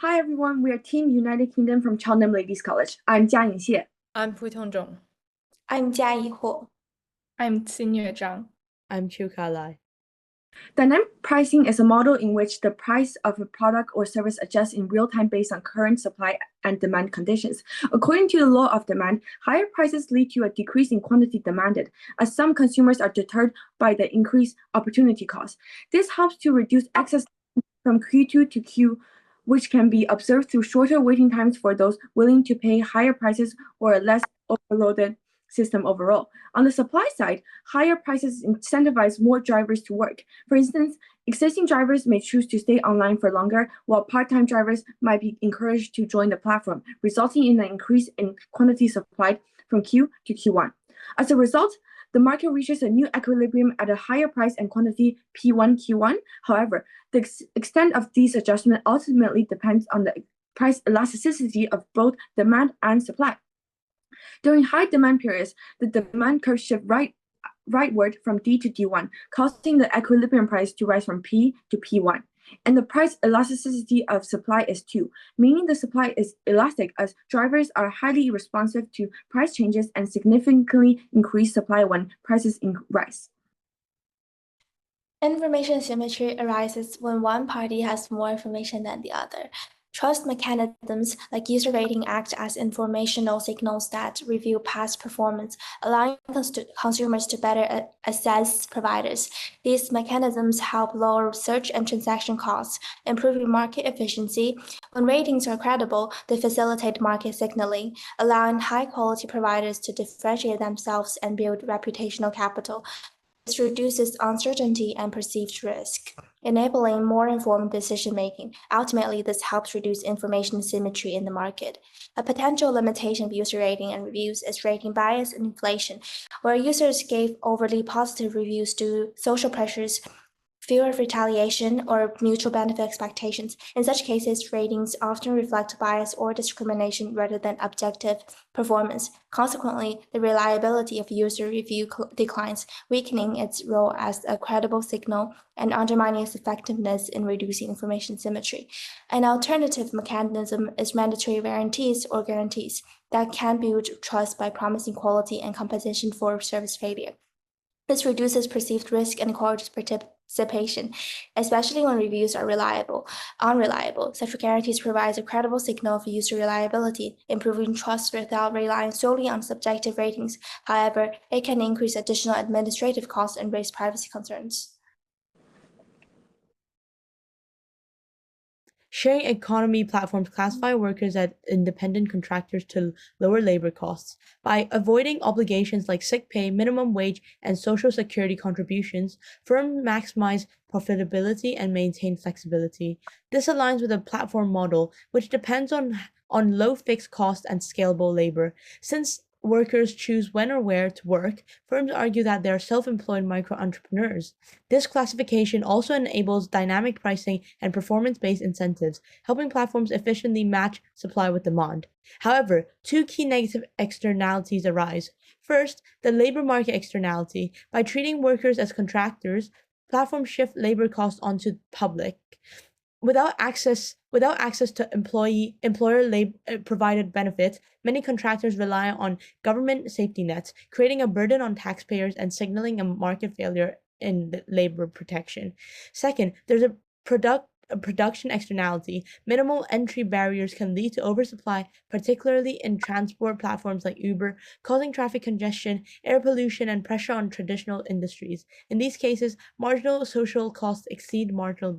Hi everyone, we are Team United Kingdom from Cheltenham Ladies College. I'm Jia Yingxie. I'm 普通种 I'm 嘉一霍。I'm 金乐章 I'm Chukalai. Dynamic pricing is a model in which the price of a product or service adjusts in real time based on current supply and demand conditions. According to the law of demand, higher prices lead to a decrease in quantity demanded, as some consumers are deterred by the increased opportunity cost. This helps to reduce excess from Q2 to Q, which can be observed through shorter waiting times for those willing to pay higher prices or a less overloaded system overall. On the supply side, higher prices incentivize more drivers to work. For instance, existing drivers may choose to stay online for longer, while part-time drivers might be encouraged to join the platform, resulting in an increase in quantity supplied from Q to Q1. As a result, the market reaches a new equilibrium at a higher price and quantity P1 Q1. However, the extent of these adjustments ultimately depends on the price elasticity of both demand and supply. During high demand periods, the demand curve shifts rightward from D to D1, causing the equilibrium price to rise from P to P1. And the price elasticity of supply is 2, meaning the supply is elastic as drivers are highly responsive to price changes and significantly increase supply when prices rise. Information asymmetry arises when one party has more information than the other. Trust mechanisms like user rating act as informational signals that review past performance, allowing consumers to better assess providers. These mechanisms help lower search and transaction costs, improving market efficiency. When ratings are credible, they facilitate market signaling, allowing high-quality providers to differentiate themselves and build reputational capital. This reduces uncertainty and perceived risk, enabling more informed decision-making. Ultimately, this helps reduce information asymmetry in the market. A potential limitation of user rating and reviews is rating bias and inflation, where users gave overly positive reviews due to social pressures, fear of retaliation, or mutual benefit expectations. In such cases, ratings often reflect bias or discrimination rather than objective performance. Consequently, the reliability of user review declines, weakening its role as a credible signal and undermining its effectiveness in reducing information symmetry. An alternative mechanism is mandatory guarantees or guarantees that can build trust by promising quality and compensation for service failure. This reduces perceived risk and encourages participation, especially when reviews are unreliable. Such guarantees provide a credible signal of user reliability, improving trust without relying solely on subjective ratings. However, it can increase additional administrative costs and raise privacy concerns. Sharing economy platforms classify workers as independent contractors to lower labor costs. By avoiding obligations like sick pay, minimum wage, and social security contributions, firms maximize profitability and maintain flexibility. This aligns with a platform model, which depends on low fixed cost and scalable labor. Since workers choose when or where to work, firms argue that they are self-employed micro-entrepreneurs. This classification also enables dynamic pricing and performance-based incentives, helping platforms efficiently match supply with demand. However, two key negative externalities arise. First, the labor market externality. By treating workers as contractors, platforms shift labor costs onto the public. Without access to employer provided benefits, many contractors rely on government safety nets, creating a burden on taxpayers and signaling a market failure in labor protection. Second, there's a production externality. Minimal entry barriers can lead to oversupply, particularly in transport platforms like Uber, causing traffic congestion, air pollution, and pressure on traditional industries. In these cases, marginal social costs exceed marginal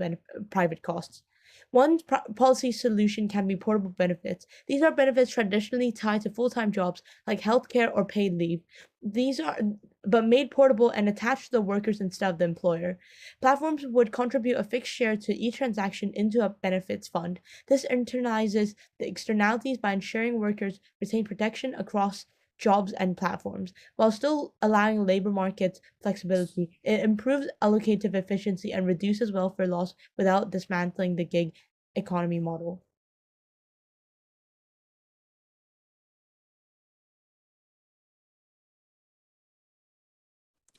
private costs. One policy solution can be portable benefits. These are benefits traditionally tied to full-time jobs like healthcare or paid leave. These are but made portable and attached to the workers instead of the employer. Platforms would contribute a fixed share to each transaction into a benefits fund. This internalizes the externalities by ensuring workers retain protection across jobs and platforms, while still allowing labor market flexibility. It improves allocative efficiency and reduces welfare loss without dismantling the gig economy model.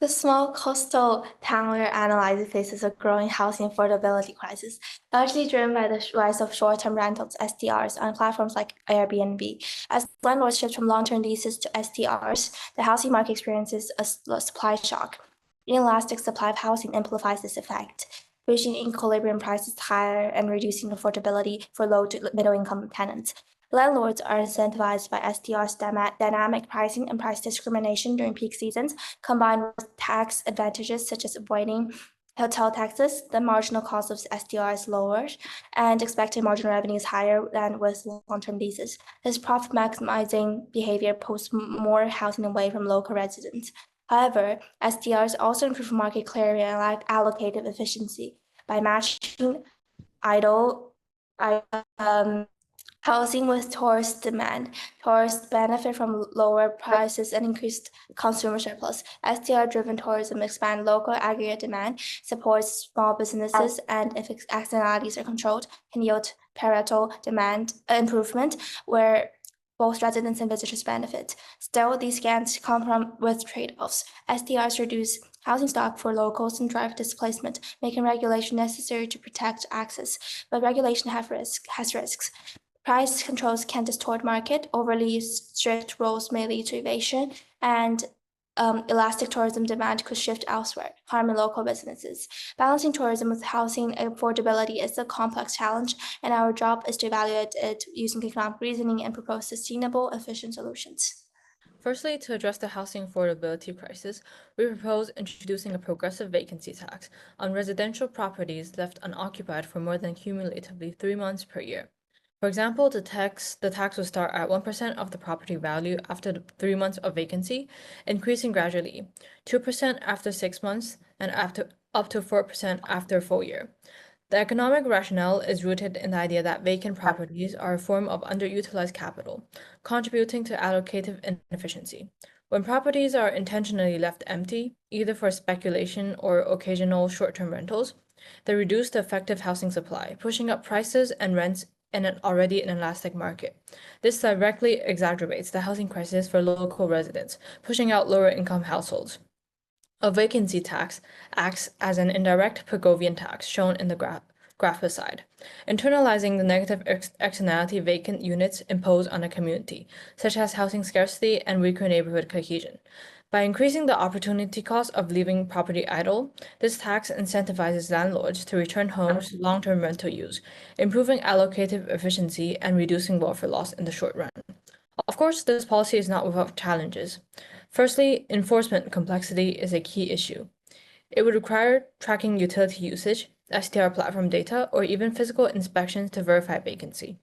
The small coastal town we're analyzing faces a growing housing affordability crisis, largely driven by the rise of short-term rentals (STRs) on platforms like Airbnb. As landlords shift from long-term leases to STRs, the housing market experiences a supply shock. Inelastic supply of housing amplifies this effect, pushing equilibrium prices higher and reducing affordability for low to middle-income tenants. Landlords are incentivized by STR's dynamic pricing and price discrimination during peak seasons, combined with tax advantages such as avoiding hotel taxes. The marginal cost of STR is lower, and expected marginal revenue is higher than with long-term leases. This profit-maximizing behavior pulls more housing away from local residents. However, STRs also improve market clarity and allocative efficiency by matching idle housing with tourist demand. Tourists benefit from lower prices and increased consumer surplus. STR-driven tourism expands local aggregate demand, supports small businesses, and if externalities are controlled, can yield Pareto demand improvement, where both residents and visitors benefit. Still, these gains come with trade-offs. STRs reduce housing stock for locals and drive displacement, making regulation necessary to protect access. But regulation has risks. Price controls can distort market, overly strict rules may lead to evasion, and elastic tourism demand could shift elsewhere, harming local businesses. Balancing tourism with housing affordability is a complex challenge, and our job is to evaluate it using economic reasoning and propose sustainable, efficient solutions. Firstly, to address the housing affordability crisis, we propose introducing a progressive vacancy tax on residential properties left unoccupied for more than cumulatively 3 months per year. For example, the tax will start at 1% of the property value after the 3 months of vacancy, increasing gradually, 2% after 6 months, and up to 4% after a full year. The economic rationale is rooted in the idea that vacant properties are a form of underutilized capital, contributing to allocative inefficiency. When properties are intentionally left empty, either for speculation or occasional short-term rentals, they reduce the effective housing supply, pushing up prices and rents in an already inelastic market. This directly exacerbates the housing crisis for local residents, pushing out lower-income households. A vacancy tax acts as an indirect Pigovian tax, shown in the graph beside, internalizing the negative externality vacant units impose on a community, such as housing scarcity and weaker neighborhood cohesion. By increasing the opportunity cost of leaving property idle, this tax incentivizes landlords to return homes to long-term rental use, improving allocative efficiency and reducing welfare loss in the short run. Of course, this policy is not without challenges. Firstly, enforcement complexity is a key issue. It would require tracking utility usage, STR platform data, or even physical inspections to verify vacancy.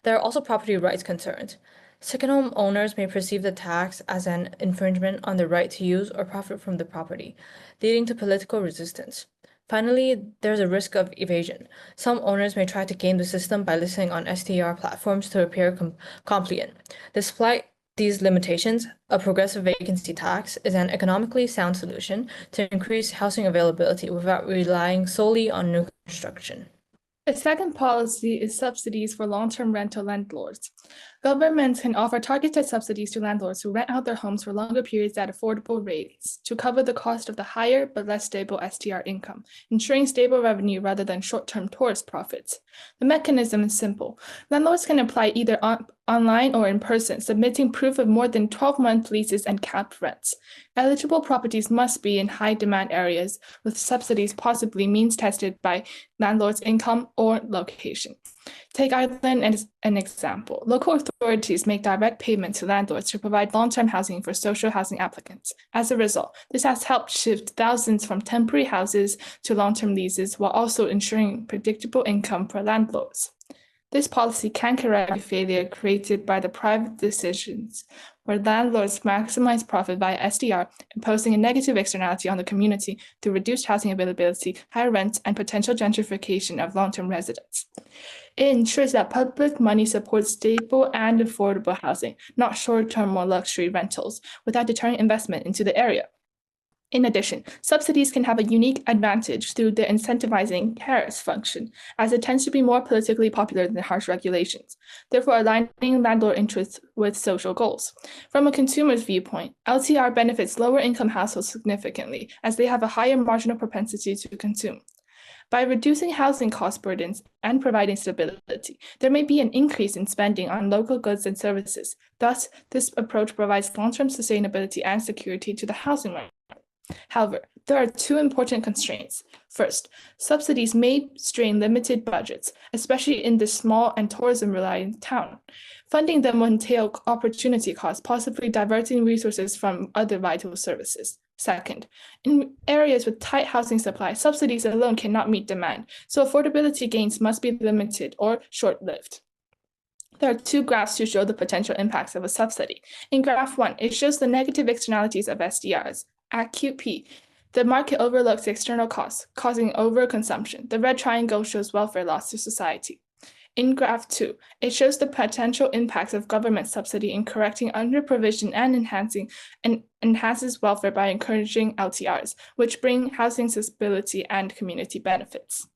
There are also property rights concerns. Second-home owners may perceive the tax as an infringement on the right to use or profit from the property, leading to political resistance. Finally, there's a risk of evasion. Some owners may try to game the system by listing on STR platforms to appear compliant. Despite these limitations, a progressive vacancy tax is an economically sound solution to increase housing availability without relying solely on new construction. A second policy is subsidies for long-term rental landlords. Governments can offer targeted subsidies to landlords who rent out their homes for longer periods at affordable rates to cover the cost of the higher but less stable STR income, ensuring stable revenue rather than short-term tourist profits. The mechanism is simple. Landlords can apply either online or in person, submitting proof of more than 12-month leases and capped rents. Eligible properties must be in high-demand areas, with subsidies possibly means tested by landlord's income or location. Take Ireland as an example. Local authorities make direct payments to landlords to provide long-term housing for social housing applicants. As a result, this has helped shift thousands from temporary houses to long-term leases while also ensuring predictable income for landlords. This policy can correct the failure created by the private decisions where landlords maximize profit via SDR, imposing a negative externality on the community through reduced housing availability, higher rents, and potential gentrification of long-term residents. It ensures that public money supports stable and affordable housing, not short-term or luxury rentals, without deterring investment into the area. In addition, subsidies can have a unique advantage through the incentivizing carrots function, as it tends to be more politically popular than harsh regulations, therefore aligning landlord interests with social goals. From a consumer's viewpoint, LTR benefits lower-income households significantly, as they have a higher marginal propensity to consume. By reducing housing cost burdens and providing stability, there may be an increase in spending on local goods and services. Thus, this approach provides long-term sustainability and security to the housing market. However, there are two important constraints. First, subsidies may strain limited budgets, especially in this small and tourism-reliant town. Funding them will entail opportunity costs, possibly diverting resources from other vital services. Second, in areas with tight housing supply, subsidies alone cannot meet demand, so affordability gains must be limited or short-lived. There are two graphs to show the potential impacts of a subsidy. In graph 1, it shows the negative externalities of SDRs. At QP, the market overlooks external costs, causing overconsumption. The red triangle shows welfare loss to society. In graph 2, it shows the potential impacts of government subsidy in correcting under-provision and enhances welfare by encouraging LTRs, which bring housing stability and community benefits.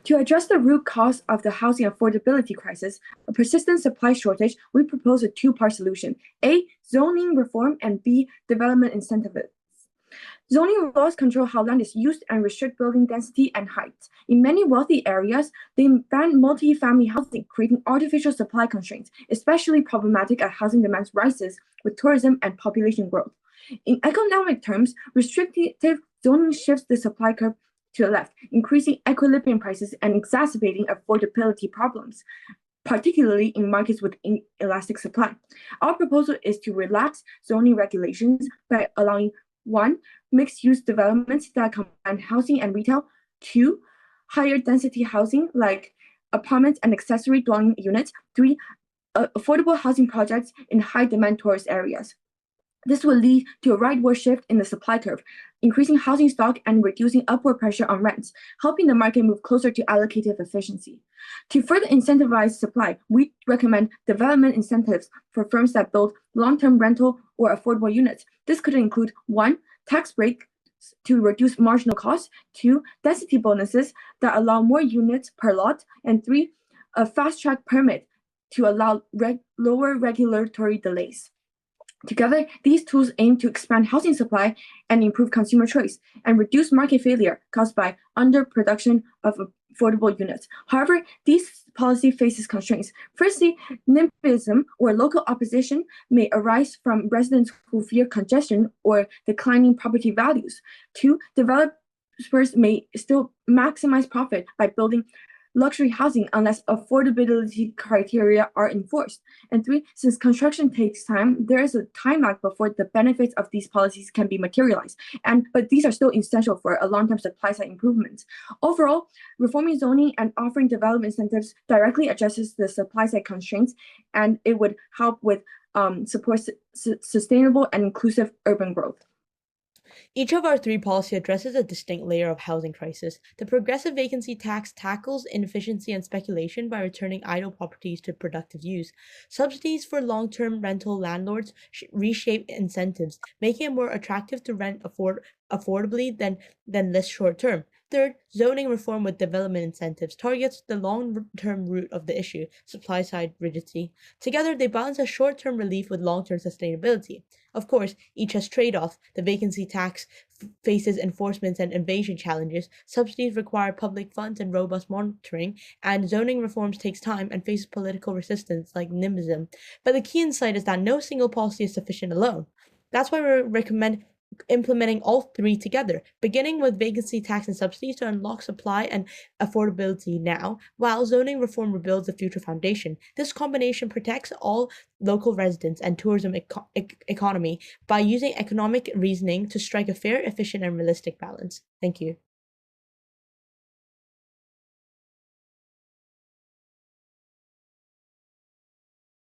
To address the root cause of the housing affordability crisis, a persistent supply shortage, we propose a two-part solution: A, zoning reform, and B, development incentives. Zoning laws control how land is used and restrict building density and height. In many wealthy areas, they ban multi-family housing, creating artificial supply constraints, especially problematic as housing demand rises with tourism and population growth. In economic terms, restrictive zoning shifts the supply curve to the left, increasing equilibrium prices and exacerbating affordability problems, particularly in markets with inelastic supply. Our proposal is to relax zoning regulations by allowing 1, mixed-use developments that combine housing and retail. 2, higher density housing like apartments and accessory dwelling units. 3, affordable housing projects in high-demand tourist areas. This will lead to a rightward shift in the supply curve, increasing housing stock and reducing upward pressure on rents, helping the market move closer to allocative efficiency. To further incentivize supply, we recommend development incentives for firms that build long-term rental or affordable units. This could include 1, tax breaks to reduce marginal costs, 2, density bonuses that allow more units per lot, and 3, a fast-track permit to allow lower regulatory delays. Together, these tools aim to expand housing supply and improve consumer choice and reduce market failure caused by underproduction of affordable units. However, this policy faces constraints. Firstly, NIMBYism or local opposition may arise from residents who fear congestion or declining property values. 2, developers may still maximize profit by building luxury housing unless affordability criteria are enforced. And 3, since construction takes time, there is a time lag before the benefits of these policies can be materialized. But these are still essential for a long-term supply side improvement. Overall, reforming zoning and offering development incentives directly addresses the supply side constraints, and it would help with support sustainable and inclusive urban growth. Each of our three policies addresses a distinct layer of housing crisis. The progressive vacancy tax tackles inefficiency and speculation by returning idle properties to productive use. Subsidies for long-term rental landlords reshape incentives, making it more attractive to rent affordably than less short-term. Third, zoning reform with development incentives targets the long-term root of the issue, supply-side rigidity. Together, they balance a short-term relief with long-term sustainability. Of course, each has trade-offs. The vacancy tax faces enforcement and evasion challenges, subsidies require public funds and robust monitoring, and zoning reforms takes time and faces political resistance like NIMBYism. But the key insight is that no single policy is sufficient alone. That's why we recommend implementing all three together, beginning with vacancy tax and subsidies to unlock supply and affordability now, while zoning reform rebuilds the future foundation. This combination protects all local residents and tourism economy by using economic reasoning to strike a fair, efficient, and realistic balance. Thank you.